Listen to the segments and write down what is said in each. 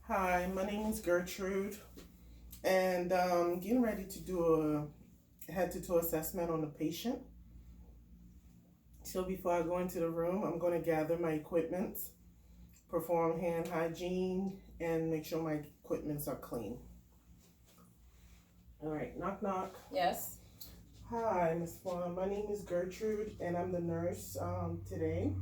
Hi, my name is Gertrude, and getting ready to do a head to toe assessment on the patient. So before I go into the room, I'm going to gather my equipment, perform hand hygiene, and make sure my equipments are clean. All right, knock knock. Yes. Hi, Miss Fawn. My name is Gertrude, and I'm the nurse today.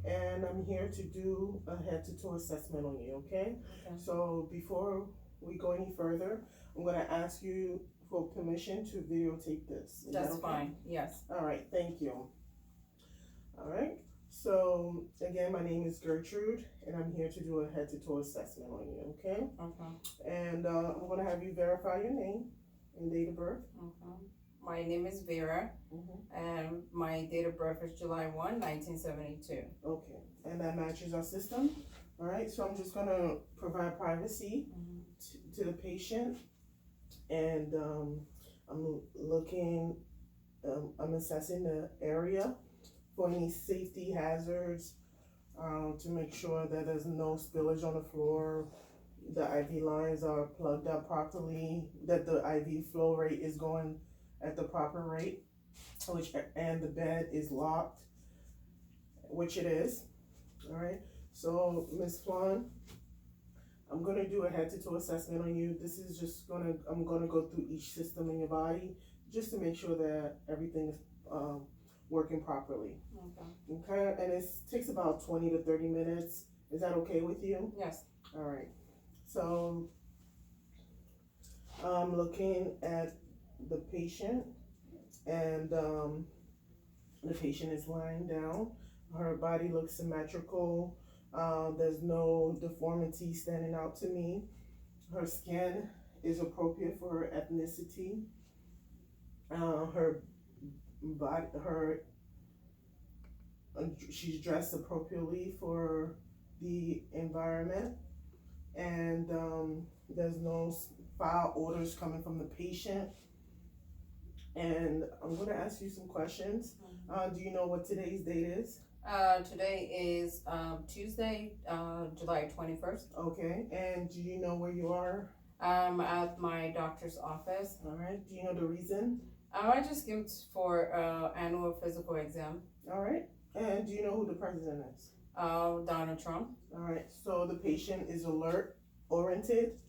And I'm here to do a head to toe assessment on you, okay? Okay. So before we go any further, I'm gonna ask you for permission to videotape this. Is That's that okay? fine. Yes. All right, thank you. All right, so again, my name is Gertrude, and I'm here to do a head to toe assessment on you, okay? Okay. And I'm gonna have you verify your name and date of birth. Okay. My name is Vera, and my date of birth is July 1, 1972. Okay, and that matches our system. All right, so I'm just gonna provide privacy to the patient, and I'm looking, I'm assessing the area for any safety hazards, to make sure that there's no spillage on the floor, the IV lines are plugged up properly, that the IV flow rate is going at the proper rate, and the bed is locked, which it is. All right, so Ms. Flan, I'm gonna do a head to toe assessment on you. This is I'm gonna go through each system in your body just to make sure that everything is working properly. Okay. Okay, and it takes about 20 to 30 minutes. Is that okay with you? Yes. All right. So I'm looking at the patient, and the patient is lying down. Her body looks symmetrical. There's no deformity standing out to me. Her skin is appropriate for her ethnicity. Her body, she's dressed appropriately for the environment, and there's no foul odors coming from the patient. And I'm gonna ask you some questions. Do you know what today's date is? Today is Tuesday, July 21st. Okay, and do you know where you are? At my doctor's office. All right, do you know the reason? I just came for annual physical exam. All right, and do you know who the president is? Donald Trump. All right, so the patient is alert oriented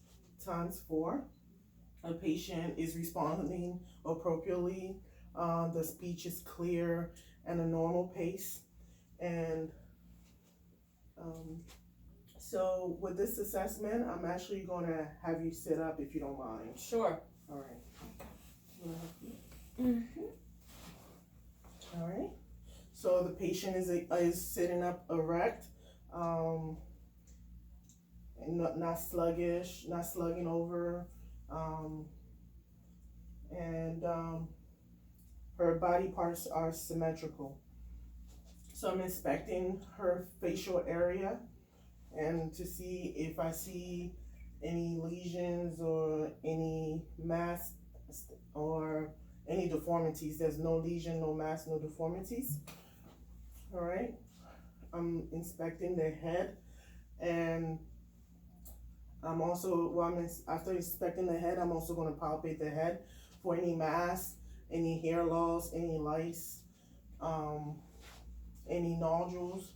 times 4. A patient is responding appropriately. The speech is clear and a normal pace. And so with this assessment, I'm actually going to have you sit up if you don't mind. Sure. All right. All right. So the patient is sitting up erect, and not sluggish, not slugging over, and her body parts are symmetrical. So I'm inspecting her facial area, and to see if I see any lesions or any mass or any deformities. There's no lesion, no mass, no deformities. All right. I'm inspecting the head, and I'm also, after inspecting the head, I'm also going to palpate the head for any mass, any hair loss, any lice, any nodules.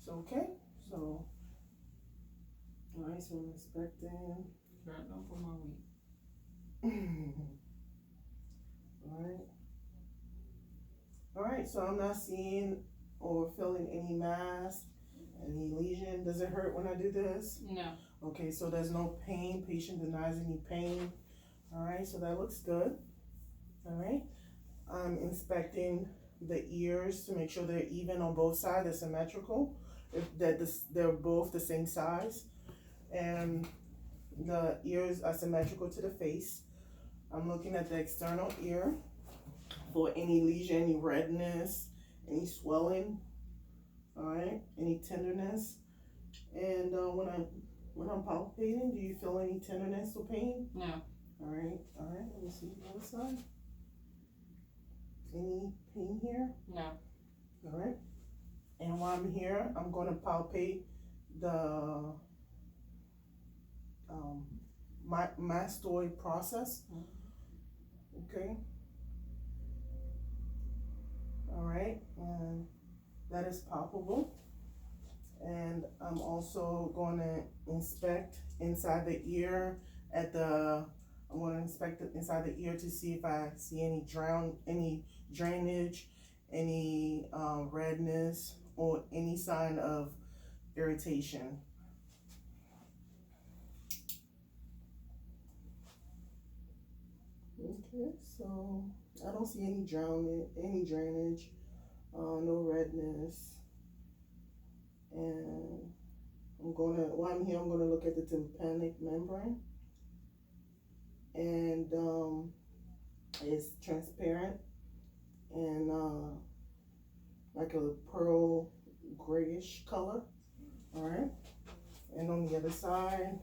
So, okay. So, all right, so I'm inspecting. Right now for my week. All right. All right, so I'm not seeing or feeling any mass, any lesion. Does it hurt when I do this? No. Okay, so there's no pain. Patient denies any pain. All right, so that looks good. All right, I'm inspecting the ears to make sure they're even on both sides, they're symmetrical, they're both the same size, and the ears are symmetrical to the face. I'm looking at the external ear for any lesion, any redness, any swelling, all right, any tenderness. And when I'm palpating, do you feel any tenderness or pain? No. All right, let me see the other side. Any pain here? No. All right. And while I'm here, I'm going to palpate the mastoid process. Okay. All right, and that is palpable. And I'm also going to inspect inside the ear at the. I'm going to inspect it inside the ear to see if I see any drainage, any redness, or any sign of irritation. Okay, so I don't see any drainage, no redness, and while I'm here, I'm gonna look at the tympanic membrane, and it's transparent and like a pearl grayish color. All right, and on the other side,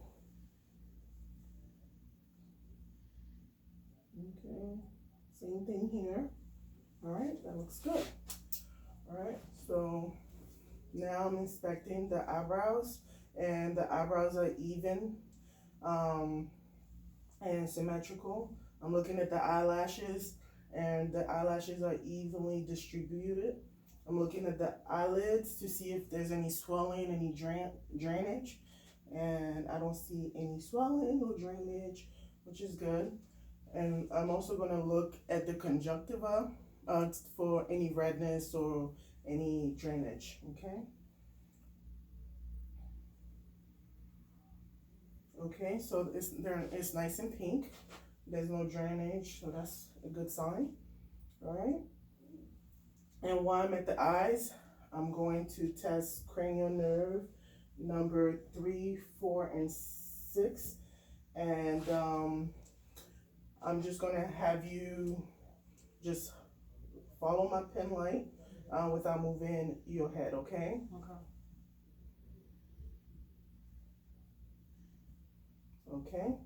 okay, same thing here. All right, that looks good. All right, so now I'm inspecting the eyebrows, and the eyebrows are even and symmetrical. I'm looking at the eyelashes, and the eyelashes are evenly distributed. I'm looking at the eyelids to see if there's any swelling, any drainage, and I don't see any swelling or drainage, which is good. And I'm also going to look at the conjunctiva for any redness or any drainage. Okay. Okay, so it's nice and pink. There's no drainage, so that's a good sign. All right. And while I'm at the eyes, I'm going to test cranial nerve number 3, 4, and 6, and I'm just gonna have you just follow my pen light without moving your head. Okay. Okay. Okay.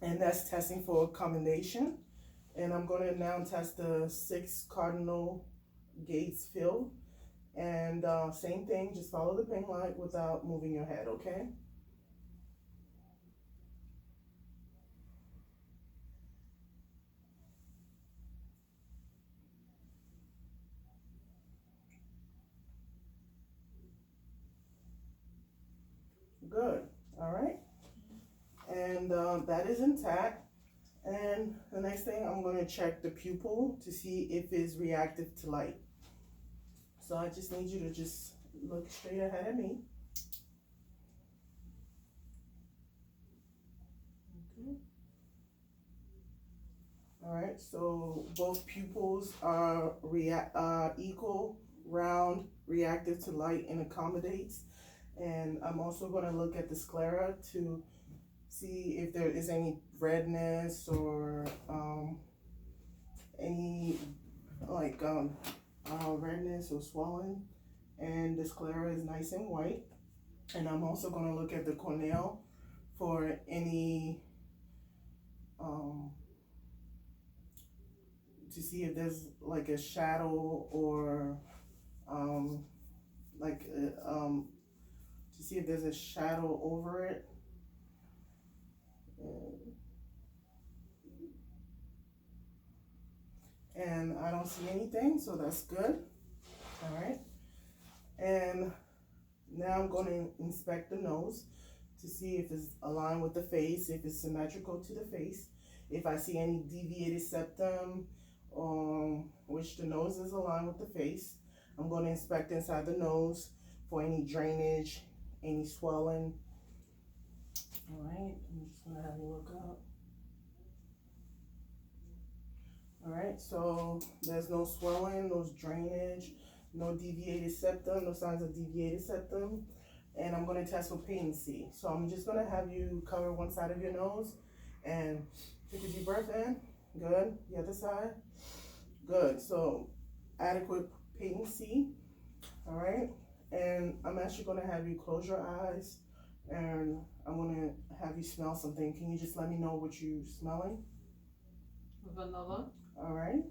And that's testing for accommodation. And I'm going to now test the 6 cardinal gates field. And same thing, just follow the pin light without moving your head, okay? Good, all right. And that is intact. And the next thing, I'm going to check the pupil to see if it's reactive to light. So I just need you to just look straight ahead at me. Okay. All right, so both pupils are equal, round, reactive to light, and accommodates. And I'm also going to look at the sclera to see if there is any redness or any like redness or swelling. And the sclera is nice and white. And I'm also going to look at the cornea for any to see if there's like a shadow or to see if there's a shadow over it. And I don't see anything, so that's good. All right. And now I'm going to inspect the nose to see if it's aligned with the face, if it's symmetrical to the face, if I see any deviated septum, which the nose is aligned with the face. I'm going to inspect inside the nose for any drainage, any swelling. All right, I'm just going to have you look up. All right, so there's no swelling, no drainage, no deviated septum, no signs of deviated septum. And I'm going to test for patency. So I'm just going to have you cover one side of your nose and take a deep breath in. Good. The other side. Good. So adequate patency. All right. And I'm actually going to have you close your eyes and I'm going to have you smell something. Can you just let me know what you're smelling? Vanilla. All right.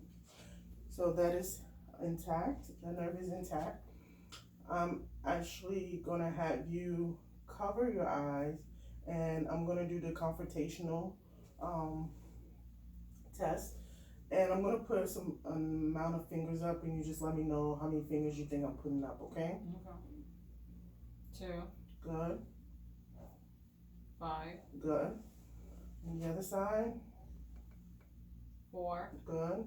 So that is intact. The nerve is intact. I'm actually going to have you cover your eyes and I'm gonna do the confrontational test. And I'm gonna put some amount of fingers up, and you just let me know how many fingers you think I'm putting up, okay? Okay. 2, Good, 5, good. And the other side, 4, good,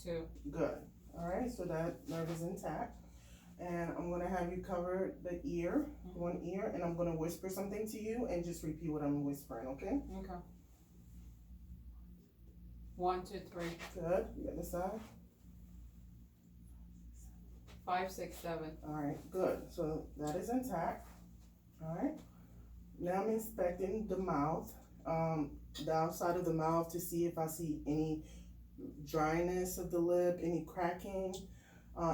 2. good. All right, so that nerve is intact. And I'm gonna have you cover the ear, one ear, and I'm gonna whisper something to you and just repeat what I'm whispering, okay? Okay. 1, 2, 3, Good, the other side. 5, 6, 7. All right, good. So that is intact. All right. Now I'm inspecting the mouth, the outside of the mouth to see if I see any dryness of the lip, any cracking,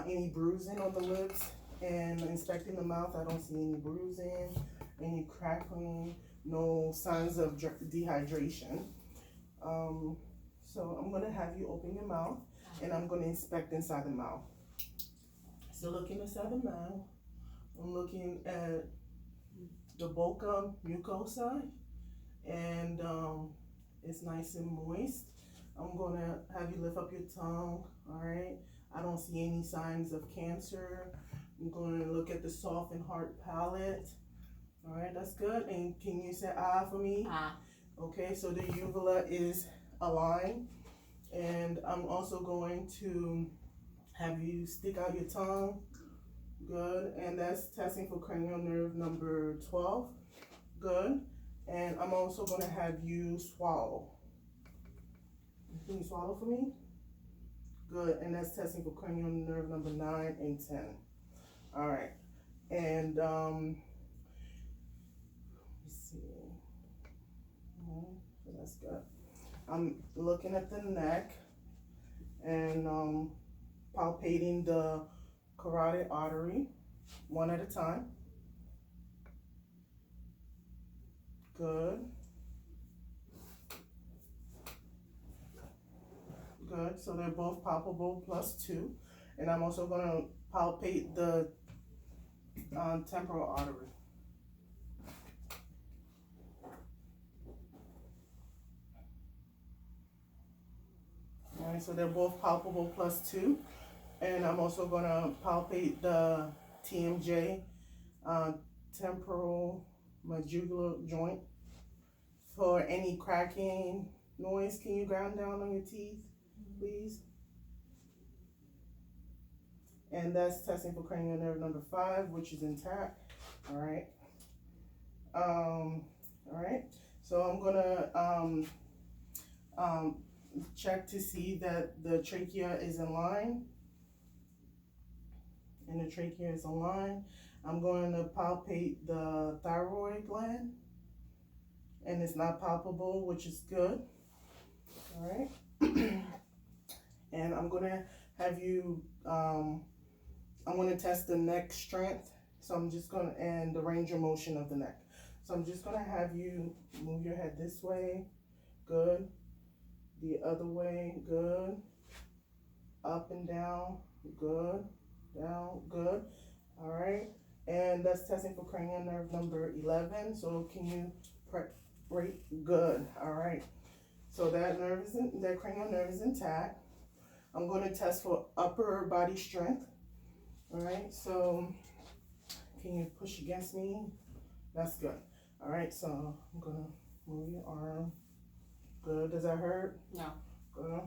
any bruising on the lips. And inspecting the mouth, I don't see any bruising, any crackling, no signs of dehydration. So I'm gonna have you open your mouth, and I'm gonna inspect inside the mouth. So looking inside the mouth, I'm looking at the buccal mucosa, and it's nice and moist. I'm gonna have you lift up your tongue, all right? I don't see any signs of cancer. I'm gonna look at the soft and hard palate. All right, that's good. And can you say ah for me? Ah. Okay, so the uvula is aligned. And I'm also going to have you stick out your tongue. Good. And that's testing for cranial nerve number 12. Good. And I'm also going to have you swallow. Can you swallow for me? Good. And that's testing for cranial nerve number 9 and 10. All right. And let me see. So that's good. I'm looking at the neck and palpating the carotid artery one at a time. Good. Good. So they're both palpable +2. And I'm also going to palpate the temporal artery. Alright, so they're both palpable +2. And I'm also going to palpate the TMJ, temporal mandibular joint, for any cracking noise. Can you ground down on your teeth, please? And that's testing for cranial nerve number 5, which is intact. All right. All right. So I'm gonna check to see that the trachea is in line. And the trachea is in line. I'm going to palpate the thyroid gland. And it's not palpable, which is good. All right. And I'm gonna have you, I'm gonna test the neck strength. So I'm just gonna, and the range of motion of the neck. So I'm just gonna have you move your head this way, good. The other way, good. Up and down, good. Down, good. All right. And that's testing for cranial nerve number 11. So can you rate? Good. All right. So that nerve is that cranial nerve is intact. I'm going to test for upper body strength. All right. So can you push against me? That's good. All right. So I'm gonna move your arm. Good. Does that hurt? No. Good.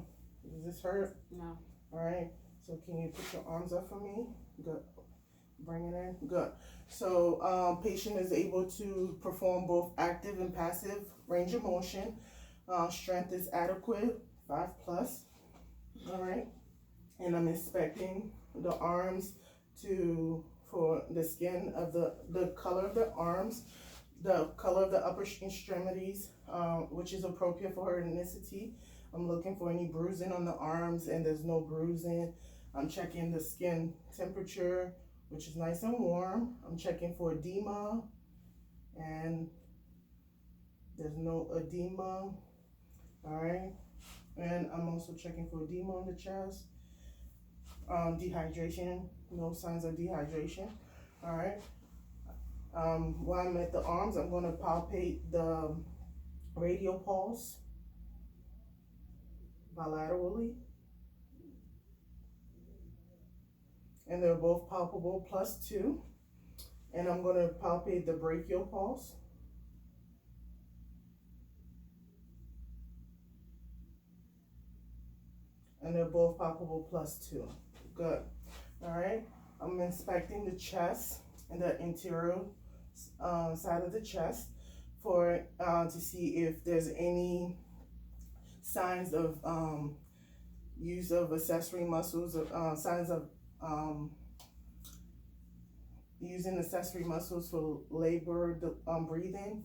Does this hurt? No. All right. So can you put your arms up for me? Good. Bring it in. Good. So patient is able to perform both active and passive range of motion. Strength is adequate, 5+. All right. And I'm inspecting the arms for the skin of the color of the arms, the color of the upper extremities, which is appropriate for her ethnicity. I'm looking for any bruising on the arms, and there's no bruising. I'm checking the skin temperature, which is nice and warm. I'm checking for edema, and there's no edema. All right. And I'm also checking for edema on the chest. Dehydration, no signs of dehydration. All right. while I'm at the arms, I'm gonna palpate the radial pulse bilaterally. And they're both palpable +2. And I'm gonna palpate the brachial pulse. And they're both palpable +2. Good. All right. I'm inspecting the chest and the interior side of the chest for to see if there's any signs of use of accessory muscles, signs of using accessory muscles for labor breathing.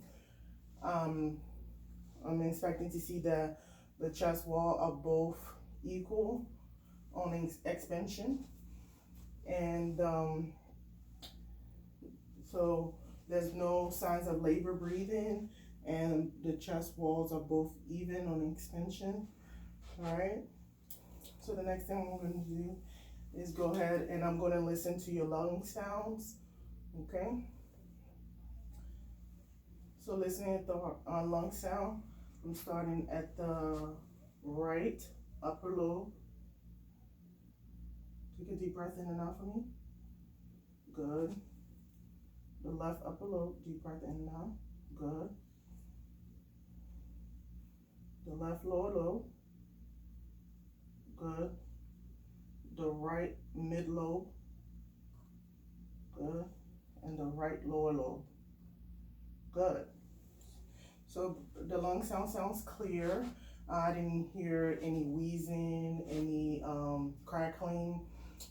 I'm inspecting to see that the chest wall are both equal on expansion, and so there's no signs of labor breathing, and the chest walls are both even on expansion. All right, so the next thing I'm going to do is go ahead and I'm going to listen to your lung sounds. Okay, so listening at the lung sound, I'm starting at the right upper lobe. Take a deep breath in and out for me. Good. The left upper lobe, deep breath in and out. Good. The left lower lobe. Good. The right mid lobe. Good. And the right lower lobe. Good. So the lung sounds clear. I didn't hear any wheezing, any crackling,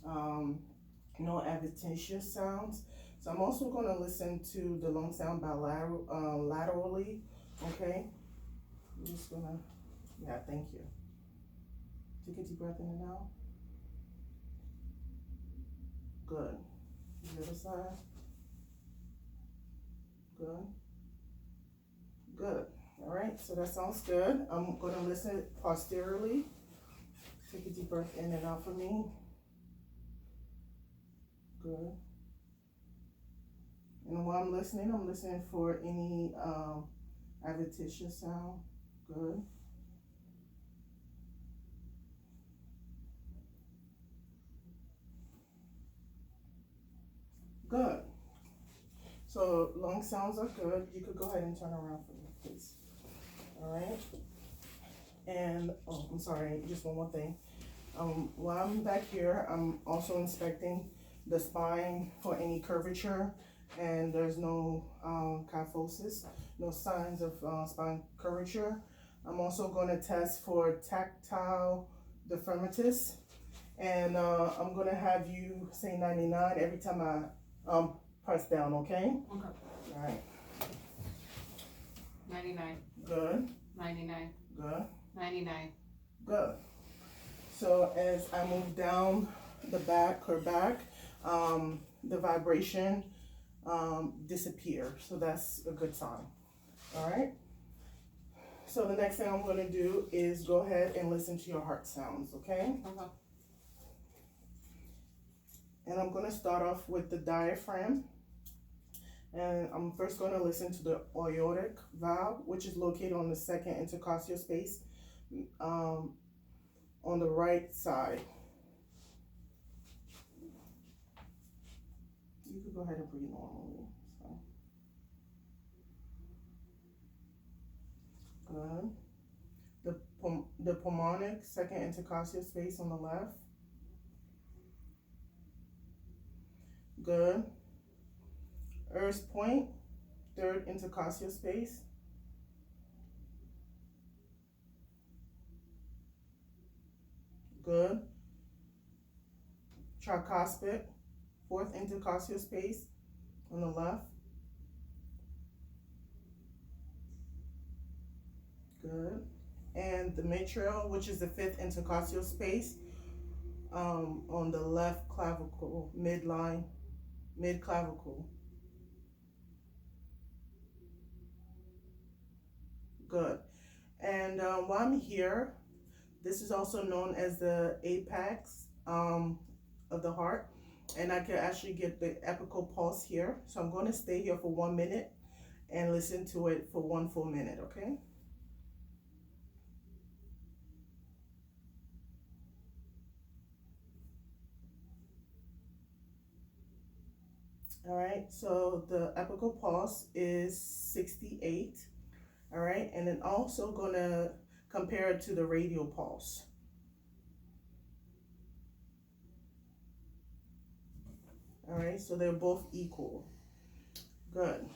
no adventitious sounds. So I'm also going to listen to the lung sound laterally. Okay. I'm just gonna, yeah, thank you. Take a deep breath in and out. Good. The other side. Good. Good. All right, so that sounds good. I'm going to listen posteriorly. Take a deep breath in and out for me. Good. And while I'm listening for any adventitious sound. Good. Good. So lung sounds are good. You could go ahead and turn around for me, please. All right. And oh, I'm sorry, just one more thing. While I'm back here, I'm also inspecting the spine for any curvature, and there's no kyphosis, no signs of spine curvature. I'm also going to test for tactile deformities, and I'm going to have you say 99 every time I press down, okay? Okay. All right. 99. Good. 99. Good. 99. Good. So as I move down her back, the vibration disappears. So that's a good sign. All right. So the next thing I'm going to do is go ahead and listen to your heart sounds, okay? Okay. And I'm going to start off with the diaphragm. And I'm first going to listen to the aortic valve, which is located on the second intercostal space on the right side. You could go ahead and breathe normally. So. Good. The pulmonic second intercostal space on the left. Good. Earth's point, third intercostal space. Good. Tricuspid, fourth intercostal space on the left. Good. And the mitral, which is the fifth intercostal space on the left clavicle, midline, mid clavicle. Good. And while I'm here, this is also known as the apex of the heart. and I can actually get the epical pulse here. So I'm going to stay here for 1 minute and listen to it for 1 full minute, okay? All right, so the epical pulse is 68. All right, and then also gonna compare it to the radial pulse. All right, so they're both equal. Good.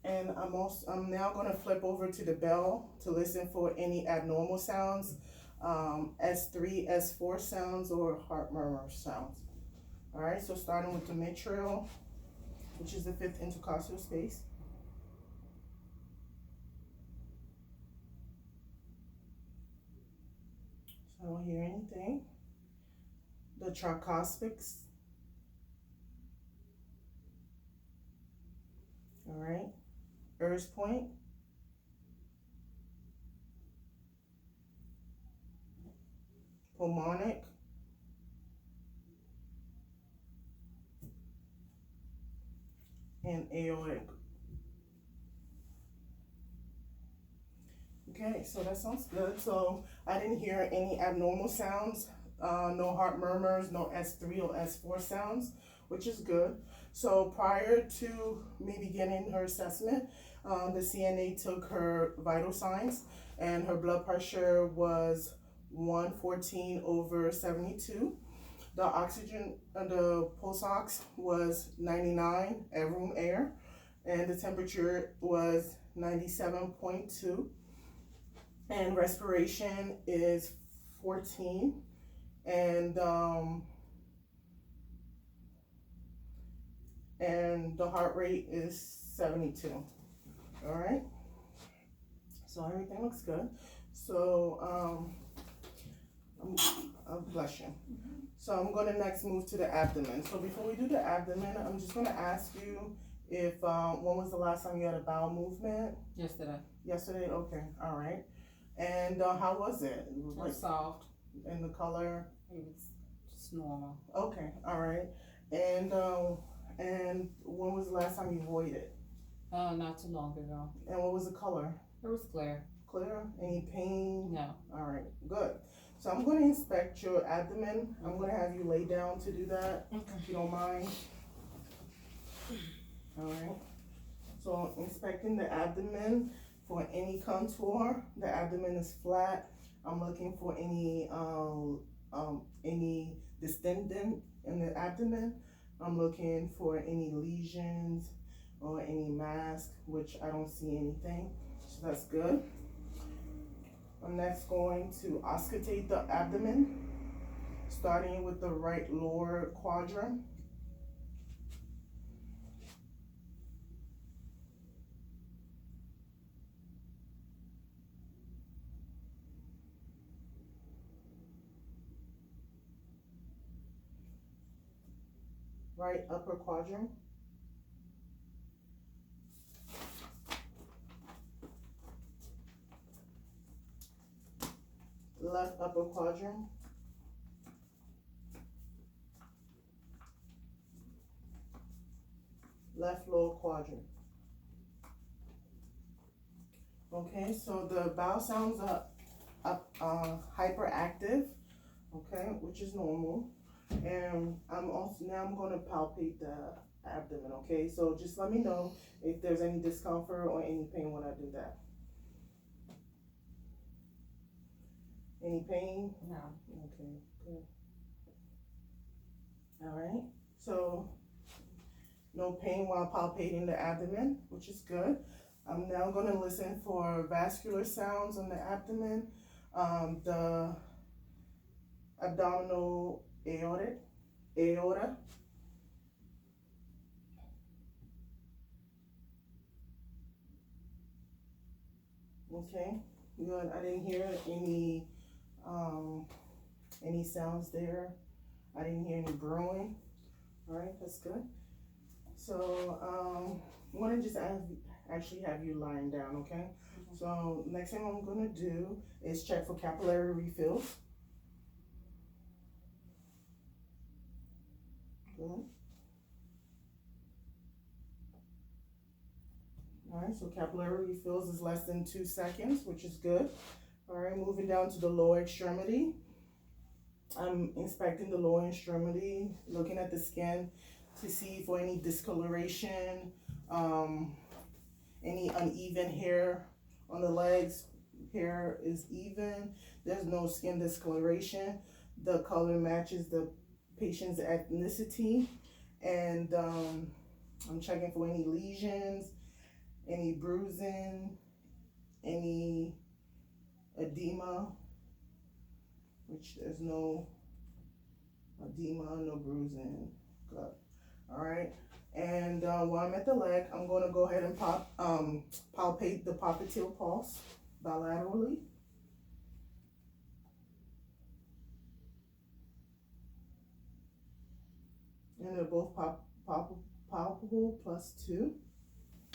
And I'm now gonna flip over to the bell to listen for any abnormal sounds, S3, S4 sounds, or heart murmur sounds. All right, so starting with the mitral, which is the fifth intercostal space. So I don't hear anything. The tricuspids. All right, Ear's point. Pulmonic. And aortic. Okay, so that sounds good. So I didn't hear any abnormal sounds, no heart murmurs, no S3 or S4 sounds, which is good. So prior to me beginning her assessment, the CNA took her vital signs, and her blood pressure was 114/72. The oxygen, the pulse ox was 99 at room air, and the temperature was 97.2. And respiration is 14, and the heart rate is 72. All right. So everything looks good. So bless you. So I'm going to next move to the abdomen. So before we do the abdomen, I'm just going to ask you if when was the last time you had a bowel movement? Yesterday. Yesterday. Okay. All right. And how was it? It was It was soft. And the color? It was just normal. Okay. All right. And when was the last time you voided? Not too long ago. And what was the color? It was clear. Clear? Any pain? No. All right. Good. So I'm going to inspect your abdomen. I'm going to have you lay down to do that, if you don't mind. All right. So inspecting the abdomen for any contour. The abdomen is flat. I'm looking for any distendant in the abdomen. I'm looking for any lesions or any mass, which I don't see anything. So that's good. I'm next going to auscultate the abdomen, starting with the right lower quadrant. Right upper quadrant. Left upper quadrant. Left lower quadrant. Okay, so the bowel sounds are hyperactive, okay, which is normal. And I'm going to palpate the abdomen, okay? So just let me know if there's any discomfort or any pain when I do that. Any pain? No. Okay, good. All right, so no pain while palpating the abdomen, which is good. I'm now going to listen for vascular sounds on the abdomen, the abdominal aorta. Okay, good. I didn't hear any sounds there. I didn't hear any growing. All right, that's good. So I'm gonna just actually have you lying down, okay? Mm-hmm. So next thing I'm gonna do is check for capillary refills. Good. Alright, so capillary refills is less than 2 seconds, which is good. Alright, moving down to the lower extremity. I'm inspecting the lower extremity, looking at the skin to see for any discoloration, any uneven hair on the legs. Hair is even, there's no skin discoloration. The color matches the patient's ethnicity, and I'm checking for any lesions, any bruising, any edema, which there's no edema, no bruising. Good. All right. And while I'm at the leg, I'm going to go ahead and palpate the popliteal pulse bilaterally. And they're both palpable +2.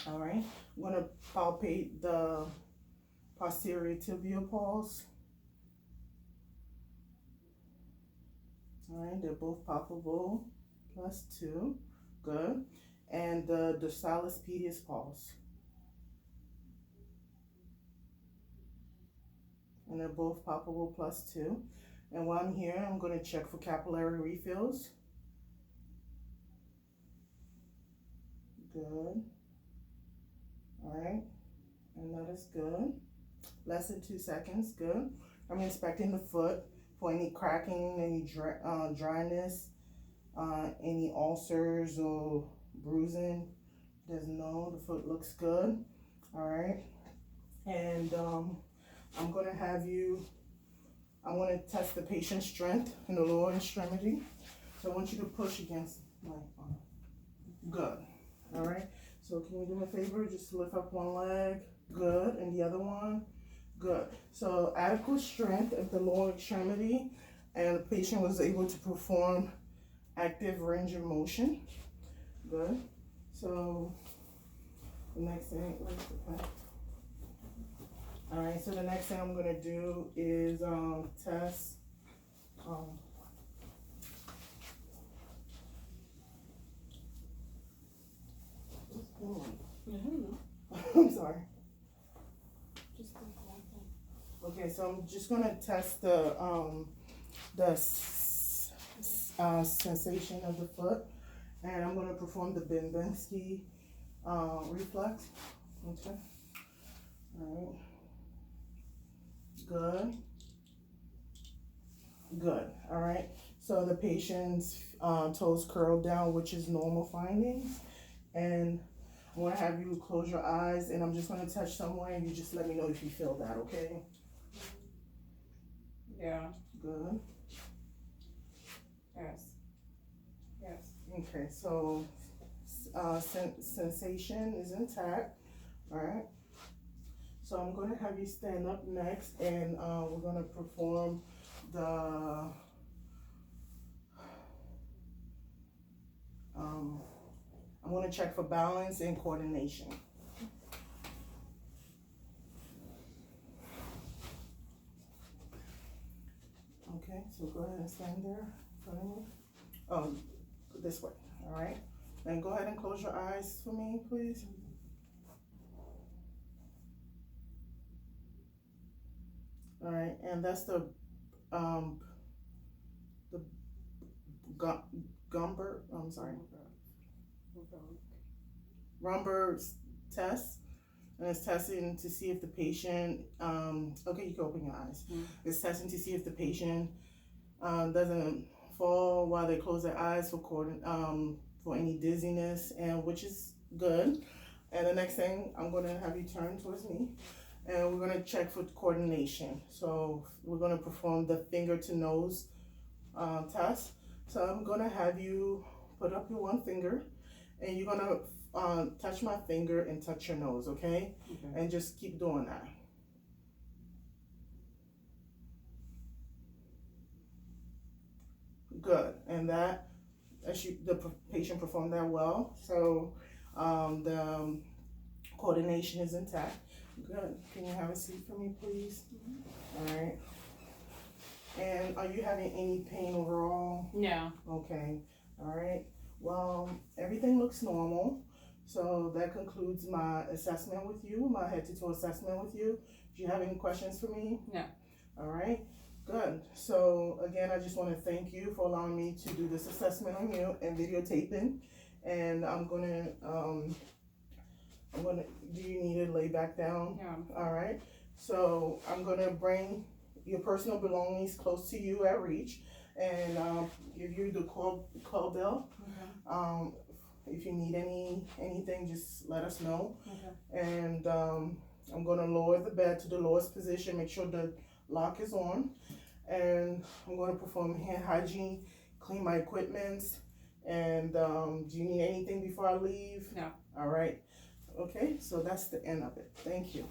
All right. I'm going to palpate the posterior tibial pulse. All right, they're both palpable +2. Good. And the dorsalis pedis pulse. And they're both palpable +2. And while I'm here, I'm going to check for capillary refills. Good. All right. And that is good. Less than 2 seconds. Good. I'm inspecting the foot for any cracking, any dryness, any ulcers or bruising. There's no, the foot looks good. All right. And I'm going to have you, I want to test the patient's strength in the lower extremity. So I want you to push against my arm. Good. All right. So can you do me a favor? Just lift up one leg. Good. And the other one. Good. So adequate strength at the lower extremity, and the patient was able to perform active range of motion. Good. So the next thing, all right, so the next thing I'm gonna do is test what's going on? I'm sorry. Okay, so I'm just gonna test the sensation of the foot, and I'm gonna perform the Babinski reflex. Okay. All right. Good. Good. All right. So the patient's toes curled down, which is normal findings, and I want to have you close your eyes, and I'm just going to touch somewhere, and you just let me know if you feel that, okay? Yeah. Good. Yes. Yes. Okay, so sensation is intact. All right. So I'm going to have you stand up next, and we're going to perform the I'm going to check for balance and coordination. Okay, so go ahead and stand there in front of me. Oh, this way. All right. And go ahead and close your eyes for me, please. All right, and that's the Gumber, I'm sorry, Romberg's test, and it's testing to see if the patient, okay, you can open your eyes. It's testing to see if the patient doesn't fall while they close their eyes for any dizziness, and which is good. And the next thing, I'm going to have you turn towards me, and we're going to check for coordination. So we're going to perform the finger to nose test. So I'm going to have you put up your one finger, and you're going to touch my finger and touch your nose, okay? And just keep doing that. Good. And the patient performed that well. So the coordination is intact. Good. Can you have a seat for me, please? All right. And are you having any pain overall? No. Okay. All right. Well, everything looks normal. So that concludes my assessment with you, my head to toe assessment with you. Do you have any questions for me? No. All right, good. So again, I just want to thank you for allowing me to do this assessment on you and videotaping. And I'm gonna, do you need to lay back down? Yeah. All right. So I'm gonna bring your personal belongings close to you at reach, and give you the call bell. Okay. If you need anything, just let us know. Okay. And I'm gonna lower the bed to the lowest position, make sure the lock is on, and I'm gonna perform hand hygiene, clean my equipment. And do you need anything before I leave? No. All right. Okay, so that's the end of it. Thank you.